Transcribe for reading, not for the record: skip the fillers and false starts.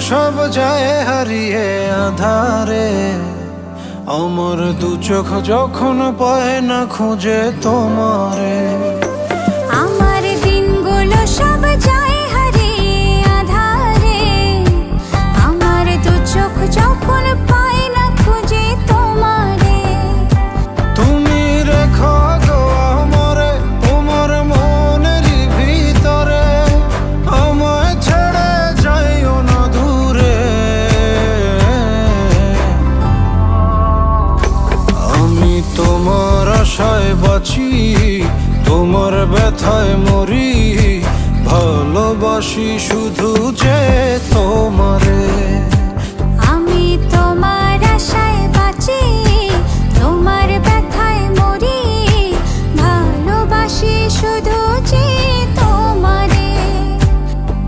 সব যায় হারিয়ে আধারে, আমার দু চোখ যখন পায় না খুঁজে তোমারে। আমার দিনগুলো সব যায় হারিয়ে আধারে, আমার দু চোখ যখন পায় না খুঁজে তোমারে। তুমি রেখো গো আমারে তোমার মনের ভিতরে, আমায় ছেড়ে যাইও না দূরে। আমি তোমার আশায় বাঁচি, তোমার ব্যথায় মরি, ভালোবাসি শুধু যে তোমারে।